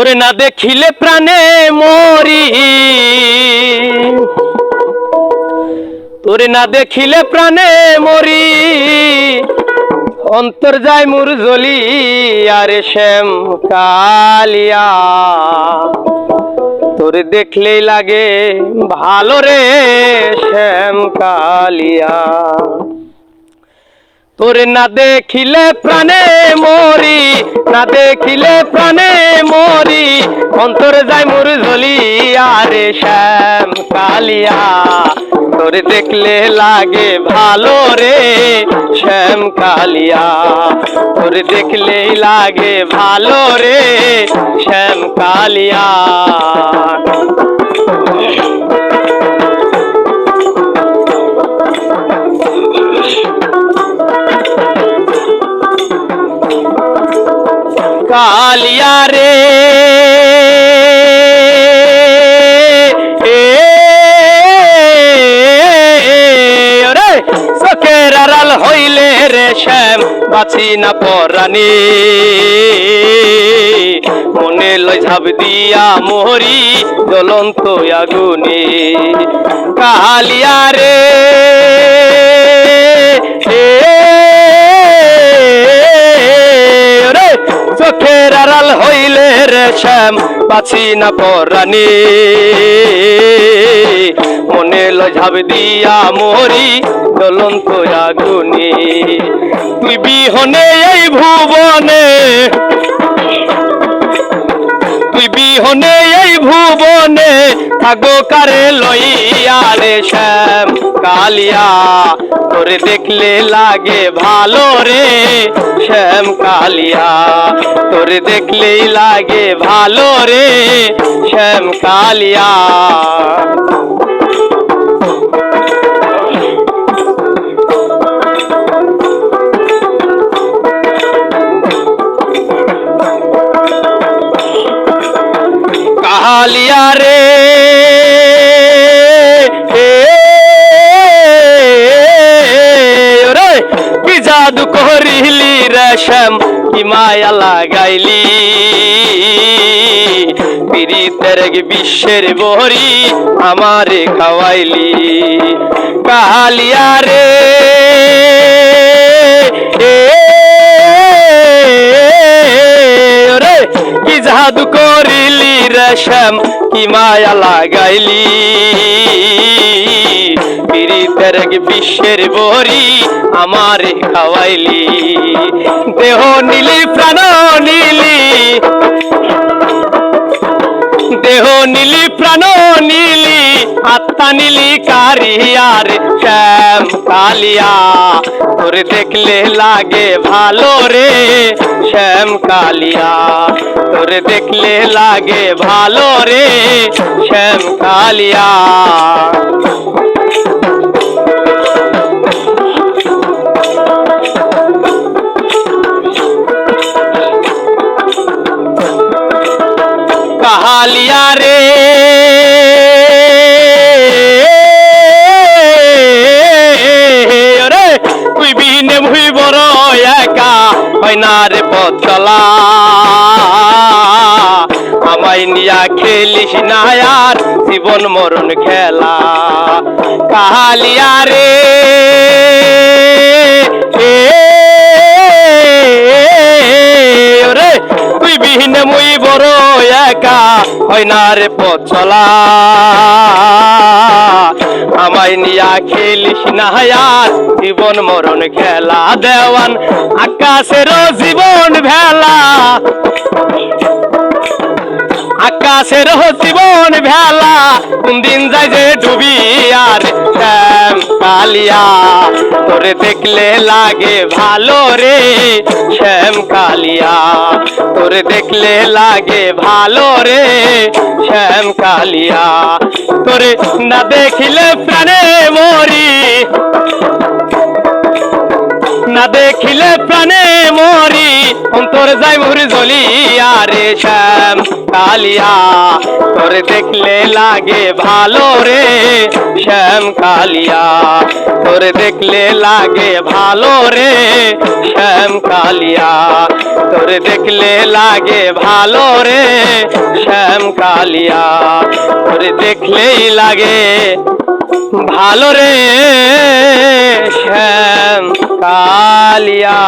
তোরে না দেখিলে প্রাণে মরি, তোরে না দেখিলে প্রাণে মরি, অন্তর যায় মোর জ্বলি আরে শ্যাম কালিয়া। তোরে দেখলেই লাগে ভালো রে শ্যাম কালিয়া। তোরে না দেখিলে প্রাণে মরি, না দেখিলে প্রাণে মরি, অন্তর যায় মোর জ্বলি আরে শ্যাম কালিয়া। তোরে দেখলে লাগে ভালো রে শ্যাম কালিয়া, তোরে দেখলেই লাগে ভালো রে শ্যাম কালিয়া। কালিয়া রে চোখের আড়াল হইলে রে শ্যাম বাঁচি না পরাণী, মনে লই ঝাঁপ দিয়া মরি জ্বলন্ত আগুনে। কালিয়া রে চোখের আড়াল হইলে রে শ্যাম বাঁচি না পরাণী, মনে লই ঝাঁপ দিয়া মরি জ্বলন্ত আগুনে। তুই বিহনে এই ভুবনে, তুই বিহনে এই ভুবনে থাকবো কারে লইয়া রে শ্যাম কালিয়া। তোরে দেখলে লাগে ভালো রে শ্যাম কালিয়া, তোরে দেখলেই লাগে ভালো রে শ্যাম কালিয়া। কালিয়া রে কি জাদু করিলি রে শ্যাম কি মায়া লাগাইলি, পীড়িতের বিশ্বের বহরি আমারে খাওয়াইলি। কালিয়া রে কি জাদু করিলি রে শ্যাম কি মায়া লাগাইলি, পীড়িতের বিশ্বের বহরি আমারে খাওয়াইলি। দেহ নীলি প্রাণ নীলি, দেহ নীলি প্রাণ নীলি, আত্মা নীলি কারিয়ার শ্যাম কালিয়া। তোরে দেখলে লাগে ভালো রে শ্যাম কালিয়া, তোরে দেখলে লাগে ভালো রে শ্যাম কালিয়া। কালিয়া রে তুই বিনে ভুই বড় একা হয় না রে পথ চলা, আমায় নিয়া খেলিস না আর জীবন মরণ খেলা। কালিয়া রে তুই বিহীনে মুই বড় একা হয় না রে পথ চলা, আমায় নিয়া খেলিস না আর জীবন মরণ খেলা। দেওয়ান আকাশের জীবন ভেলা, আকাশের জীবন ভেলা কোন দিন যায় যে ডুবি আর শ্যাম কালিয়া। তোরে দেখলে লাগে ভালো রে শ্যাম কালিয়া, তোরে দেখলে লাগে ভালো রে শ্যাম কালিয়া। তোরে না দেখিলে প্রাণে মরি, না দেখিলে প্রাণে মরি, অন্তর যায় মোর জ্বলি আরে শ্যাম কালিয়া তোর দেখলে লাগে ভালো রে শ্যাম কালিয়া তোর দেখলে লাগে ভালো রে শ্যাম কালিয়া তোর দেখলে লাগে ভালো রে শ্যাম কালিয়া তোর দেখলেই লাগে ভালো রে শ্যাম কালিয়া।